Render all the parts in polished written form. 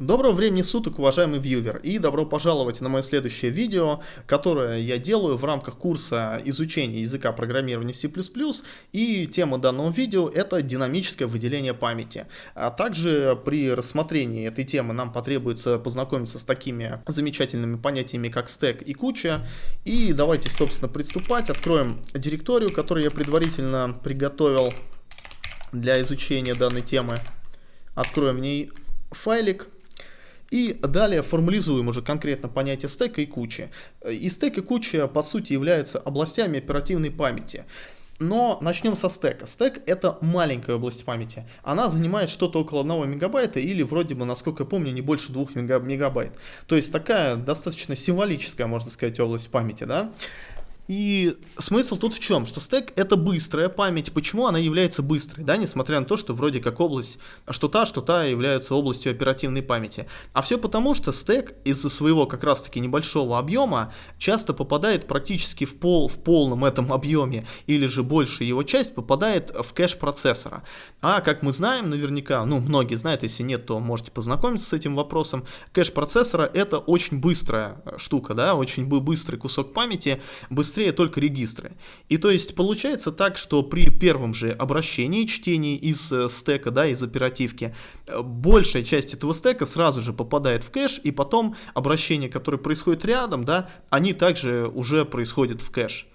Доброго времени суток, уважаемый вьювер, и добро пожаловать на мое следующее видео, которое я делаю в рамках курса изучения языка программирования C++, и тема данного видео — это динамическое выделение памяти. А также при рассмотрении этой темы нам потребуется познакомиться с такими замечательными понятиями, как стэк и куча. И давайте, собственно, приступать. Откроем директорию, которую я предварительно приготовил для изучения данной темы. Откроем в ней файлик. И далее формализуем уже конкретно понятие стека и кучи. И стек и куча, по сути, являются областями оперативной памяти. Но начнем со стека. Стек — это маленькая область памяти. Она занимает что-то около 1 мегабайта или вроде бы, насколько я помню, не больше 2 мегабайт. То есть такая достаточно символическая, можно сказать, область памяти, да? И смысл тут в чем? Что стек — это быстрая память. Почему она является быстрой? Да, несмотря на то, что вроде как область, что та является областью оперативной памяти. А все потому, что стек из-за своего как раз-таки небольшого объема часто попадает практически в полном этом объеме, или же большая его часть попадает в кэш процессора. А как мы знаем наверняка, многие знают, если нет, то можете познакомиться с этим вопросом, кэш процессора — это очень быстрая штука, да, очень быстрый кусок памяти, быстрее только регистры. И то есть получается так, что при первом же обращении, чтении из стека, да, из оперативки, большая часть этого стека сразу же попадает в кэш, и потом обращения, которые происходят рядом, да, они также уже происходят в кэш.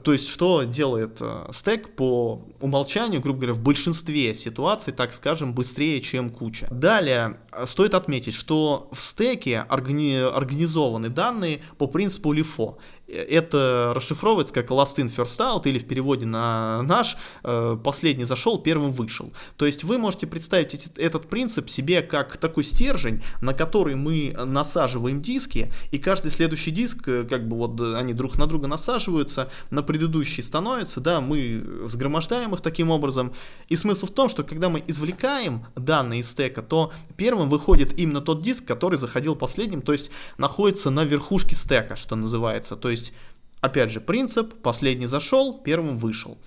То есть, что делает стек по умолчанию, грубо говоря, в большинстве ситуаций, так скажем, быстрее, чем куча. Далее, стоит отметить, что в стеке организованы данные по принципу LIFO. Это расшифровывается как last in, first out, или в переводе на наш последний зашел, первым вышел. То есть вы можете представить этот принцип себе как такой стержень, на который мы насаживаем диски, и каждый следующий диск, как бы вот они друг на друга насаживаются, на предыдущий становится, да, мы сгромождаем их таким образом. И смысл в том, что когда мы извлекаем данные из стека, то первым выходит именно тот диск, который заходил последним, то есть находится на верхушке стека, что называется. То есть, опять же, принцип: последний зашел, первым вышел.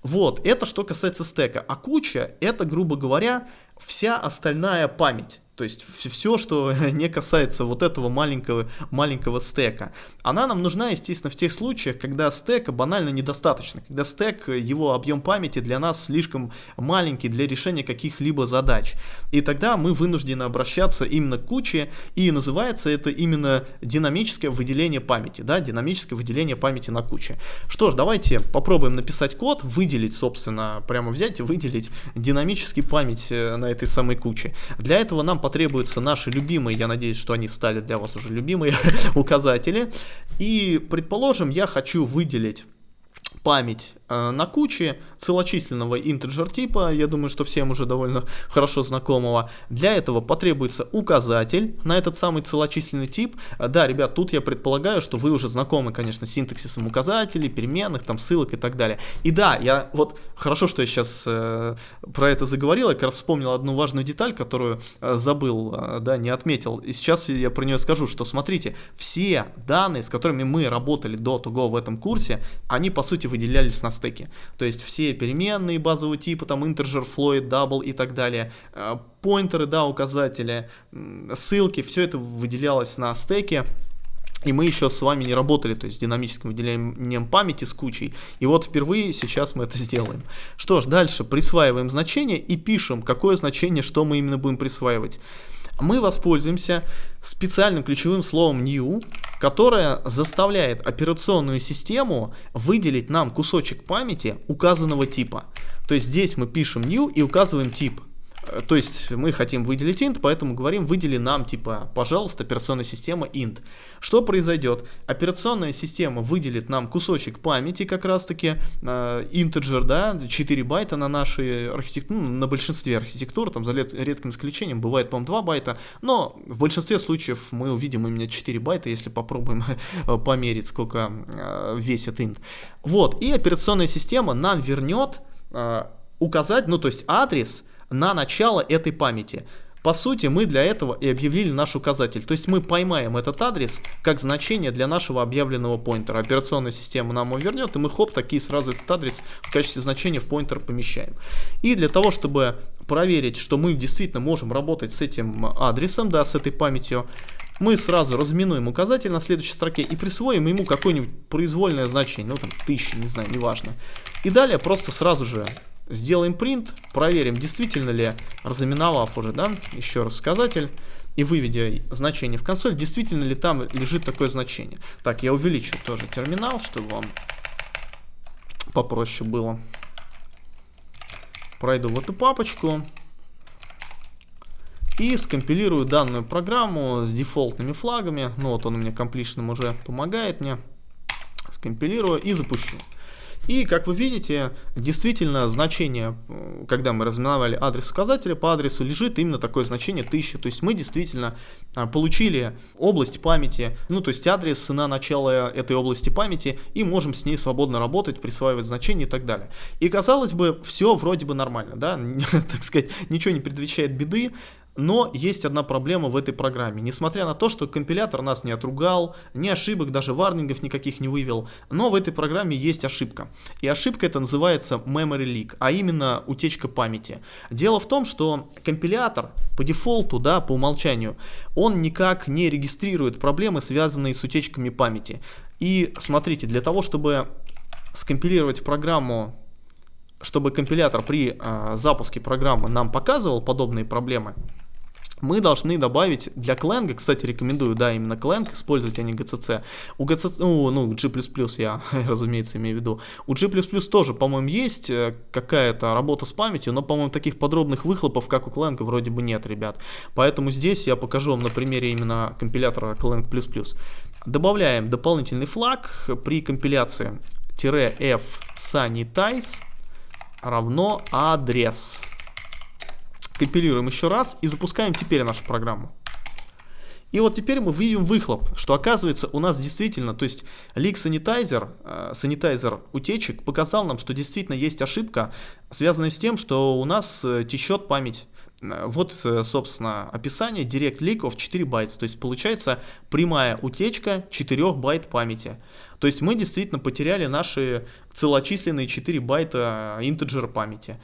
Вот, это что касается стека. А куча — это, грубо говоря, вся остальная память. То есть все, что не касается вот этого маленького стека. Она нам нужна, естественно, в тех случаях, когда стека банально недостаточно, когда стек, его объем памяти для нас слишком маленький для решения каких-либо задач. И тогда мы вынуждены обращаться именно к куче, и называется это именно динамическое выделение памяти, да, динамическое выделение памяти на куче. Что ж, давайте попробуем написать код, выделить, собственно, прямо взять и выделить динамически память на этой самой куче. Для этого нам потребуются наши любимые, я надеюсь, что они стали для вас уже любимые указатели. И, предположим, я хочу выделить память на куче целочисленного интеджер типа, я думаю, что всем уже довольно хорошо знакомого. Для этого потребуется указатель на этот самый целочисленный тип. Да, ребят, тут я предполагаю, что вы уже знакомы, конечно, с синтаксисом указателей, переменных, там, ссылок и так далее. И да, я вот хорошо, что я сейчас про это заговорил, я как раз вспомнил одну важную деталь, которую забыл, да, не отметил. И сейчас я про нее скажу, что смотрите, все данные, с которыми мы работали до того в этом курсе, они по сути выделялись на стеке. То есть все переменные базового типа, там integer, float, double и так далее, поинтеры, да, указатели, ссылки, все это выделялось на стеке. И мы еще с вами не работали, то есть с динамическим выделением памяти с кучей. И вот впервые сейчас мы это сделаем. Что ж, дальше присваиваем значение и пишем, какое значение, что мы именно будем присваивать. Мы воспользуемся специальным ключевым словом new, которое заставляет операционную систему выделить нам кусочек памяти указанного типа. То есть здесь мы пишем new и указываем тип. То есть мы хотим выделить int, поэтому говорим: выдели нам, типа, пожалуйста, операционная система int. Что произойдет? Операционная система выделит нам кусочек памяти, как раз таки integer, да, 4 байта на нашей архитектуре, на большинстве архитектур, там за редким исключением бывает, по-моему, 2 байта, но в большинстве случаев мы увидим именно 4 байта, если попробуем померить, сколько весит int. Вот, и операционная система нам вернет указать, то есть адрес на начало этой памяти. По сути, мы для этого и объявили наш указатель. То есть мы поймаем этот адрес как значение для нашего объявленного поинтера. Операционная система нам его вернет, и мы хоп, такие сразу этот адрес в качестве значения в поинтер помещаем. И для того, чтобы проверить, что мы действительно можем работать с этим адресом, да, с этой памятью, мы сразу разминуем указатель на следующей строке и присвоим ему какое-нибудь произвольное значение, ну там 1000, не знаю, неважно. И далее просто сразу же сделаем print, проверим, действительно ли, разыменовав уже, да, еще раз указатель, и выведя значение в консоль, действительно ли там лежит такое значение. Так, я увеличу тоже терминал, чтобы вам попроще было. Пройду в эту папочку и скомпилирую данную программу с дефолтными флагами. Ну вот он у меня completion уже помогает мне. Скомпилирую и запущу. И, как вы видите, действительно значение, когда мы разминовали адрес указателя, по адресу лежит именно такое значение 1000. То есть мы действительно получили область памяти, ну то есть адрес на начало этой области памяти, и можем с ней свободно работать, присваивать значения и так далее. И казалось бы, все вроде бы нормально, да, так сказать, ничего не предвещает беды. Но есть одна проблема в этой программе. Несмотря на то, что компилятор нас не отругал, ни ошибок, даже варнингов никаких не вывел, но в этой программе есть ошибка. И ошибка эта называется memory leak, а именно утечка памяти. Дело в том, что компилятор по дефолту, да, по умолчанию, он никак не регистрирует проблемы, связанные с утечками памяти. И смотрите, для того, чтобы скомпилировать программу, чтобы компилятор при запуске программы нам показывал подобные проблемы, мы должны добавить для Clang, кстати, рекомендую, да, именно Clang использовать, а не GCC. У GCC, ну, G++ я, разумеется, имею в виду. У G++ тоже, по-моему, есть какая-то работа с памятью, но, по-моему, таких подробных выхлопов, как у Clang, вроде бы нет, ребят. Поэтому здесь я покажу вам на примере именно компилятора Clang++. Добавляем дополнительный флаг при компиляции -f sanitize равно адрес. Компилируем еще раз и запускаем теперь нашу программу. И вот теперь мы видим выхлоп, что оказывается у нас действительно, то есть leak sanitizer утечек показал нам, что действительно есть ошибка, связанная с тем, что у нас течет память. Вот, собственно, описание direct leak of 4 bytes, то есть получается прямая утечка 4 байт памяти. То есть мы действительно потеряли наши целочисленные 4 байта интеджер памяти.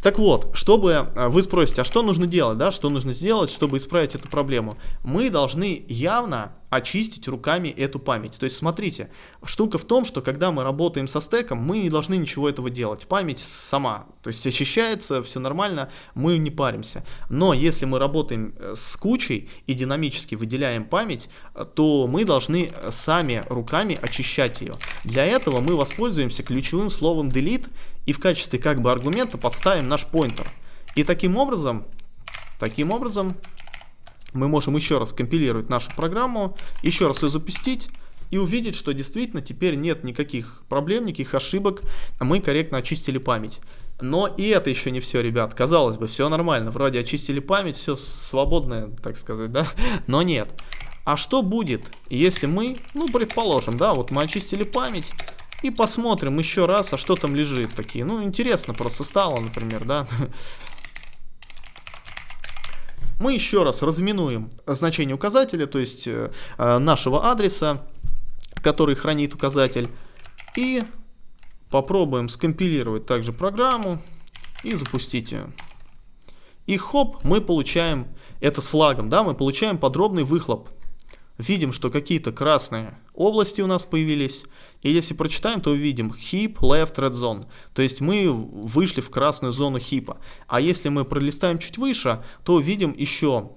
Так вот, чтобы вы спросите, а что нужно делать, да, что нужно сделать, чтобы исправить эту проблему? Мы должны явно очистить руками эту память. То есть, смотрите, штука в том, что когда мы работаем со стеком, мы не должны ничего этого делать. Память сама, то есть очищается, все нормально, мы не паримся. Но если мы работаем с кучей и динамически выделяем память, то мы должны сами руками очищать ее. Для этого мы воспользуемся ключевым словом delete и в качестве как бы аргумента подставим наш поинтер. И таким образом мы можем еще раз компилировать нашу программу, еще раз ее запустить и увидеть, что действительно теперь нет никаких проблем, никаких ошибок, мы корректно очистили память. Но и это еще не все, ребят. Казалось бы, все нормально, вроде очистили память, все свободное, так сказать, да? Но нет. А что будет, если мы, ну, предположим, да, вот мы очистили память и посмотрим еще раз, а что там лежит такие. Ну, интересно просто стало, например, да? Мы еще раз разминуем значение указателя, то есть нашего адреса, который хранит указатель, и попробуем скомпилировать также программу и запустить ее. И хоп, мы получаем это с флагом, да, мы получаем подробный выхлоп. Видим, что какие-то красные области у нас появились. И если прочитаем, то увидим heap left red zone. То есть мы вышли в красную зону хипа. А если мы пролистаем чуть выше, то увидим еще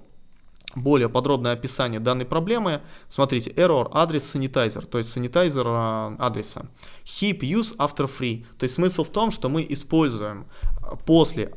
более подробное описание данной проблемы. Смотрите, error адрес sanitizer, то есть sanitizer адреса. Heap use after free. То есть смысл в том, что мы используем после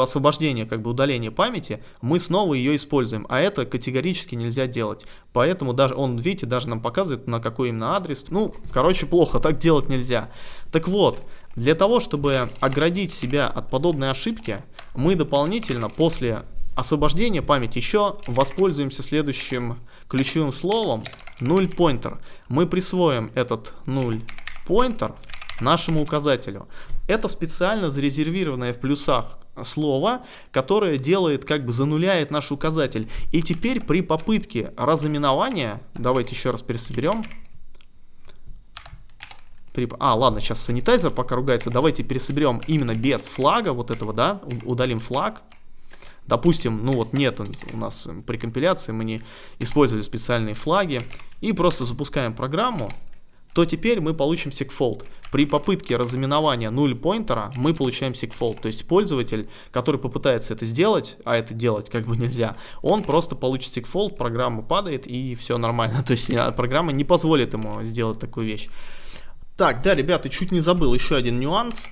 освобождения, как бы удаления памяти, мы снова ее используем. А это категорически нельзя делать. Поэтому даже он, видите, даже нам показывает, на какой именно адрес. Ну, короче, плохо, так делать нельзя. Так вот, для того, чтобы оградить себя от подобной ошибки, мы дополнительно после освобождения памяти еще воспользуемся следующим ключевым словом null pointer. Мы присвоим этот null pointer нашему указателю. Это специально зарезервированная в плюсах слово, которое делает, как бы зануляет наш указатель. И теперь при попытке разыменования, давайте еще раз пересоберем. Ладно, сейчас санитайзер пока ругается. Давайте пересоберем именно без флага вот этого, да, удалим флаг. Допустим, ну вот нет у нас при компиляции, мы не использовали специальные флаги. И просто запускаем программу, то теперь мы получим segfault. При попытке разыменования null-поинтера мы получаем segfault. То есть пользователь, который попытается это сделать, а это делать как бы нельзя, он просто получит segfault, программа падает и все нормально. То есть программа не позволит ему сделать такую вещь. Так, да, ребята, чуть не забыл еще один нюанс,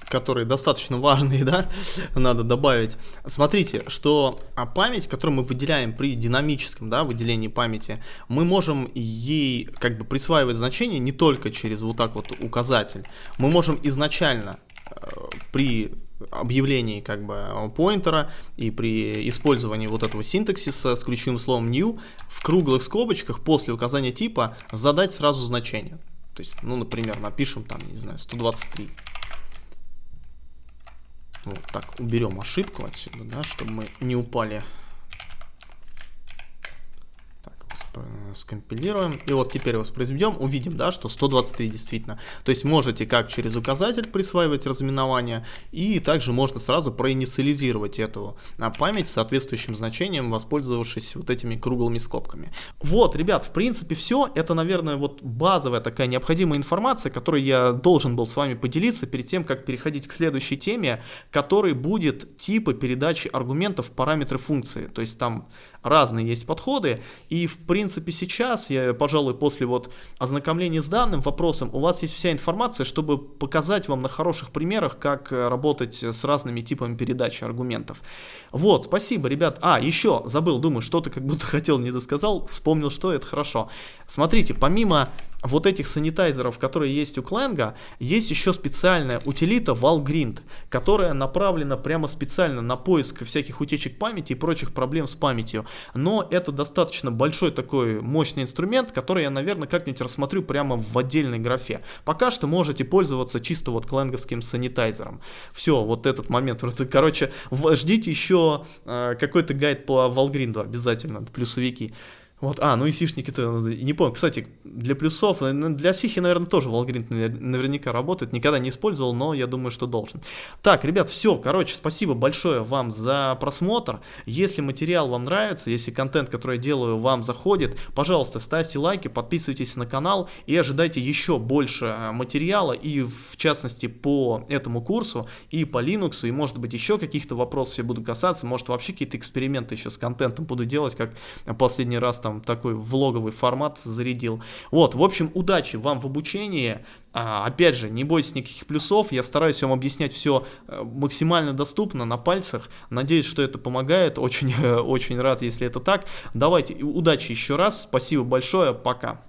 который достаточно важный, да, надо добавить. Смотрите, что память, которую мы выделяем при динамическом, да, выделении памяти, мы можем ей как бы присваивать значение не только через вот так вот указатель. Мы можем изначально при объявлении как бы поинтера и при использовании вот этого синтаксиса с ключевым словом new в круглых скобочках после указания типа задать сразу значение. То есть, ну, например, напишем там, не знаю, 123. Вот так, уберем ошибку отсюда, да, чтобы мы не упали. Так, скомпилируем. И вот теперь воспроизведем, увидим, да, что 123 действительно. То есть можете как через указатель присваивать разыменование, и также можно сразу проинициализировать эту память с соответствующим значением, воспользовавшись вот этими круглыми скобками. Вот, ребят, в принципе все. Это, наверное, вот базовая такая необходимая информация, которой я должен был с вами поделиться перед тем, как переходить к следующей теме, которой будет типы передачи аргументов в параметры функции. То есть там разные есть подходы, и в принципе сейчас, я, пожалуй, после вот ознакомления с данным вопросом, у вас есть вся информация, чтобы показать вам на хороших примерах, как работать с разными типами передачи аргументов. Вот, спасибо, ребят. Еще забыл, думаю, что-то как будто хотел, не досказал, вспомнил, что это хорошо. Смотрите, помимо вот этих санитайзеров, которые есть у Clang, есть еще специальная утилита Valgrind, которая направлена прямо специально на поиск всяких утечек памяти и прочих проблем с памятью. Но это достаточно большой такой мощный инструмент, который я, наверное, как-нибудь рассмотрю прямо в отдельной графе. Пока что можете пользоваться чисто вот клэнговским санитайзером. Все, вот этот момент. Короче, ждите еще какой-то гайд по Valgrind обязательно, плюсовики. Вот, ну и сишники-то, не помню, кстати, для плюсов, для сихи, наверное, тоже Valgrind наверняка работает, никогда не использовал, но я думаю, что должен. Так, ребят, все, короче, спасибо большое вам за просмотр. Если материал вам нравится, если контент, который я делаю, вам заходит, пожалуйста, ставьте лайки, подписывайтесь на канал и ожидайте еще больше материала, и в частности по этому курсу, и по Linux, и может быть еще каких-то вопросов я буду касаться, может вообще какие-то эксперименты еще с контентом буду делать, как последний раз там такой влоговый формат зарядил. Вот, в общем, удачи вам в обучении. Опять же, не бойтесь никаких плюсов, я стараюсь вам объяснять все максимально доступно, на пальцах. Надеюсь, что это помогает, очень рад, если это так. Давайте, удачи еще раз, спасибо большое, пока.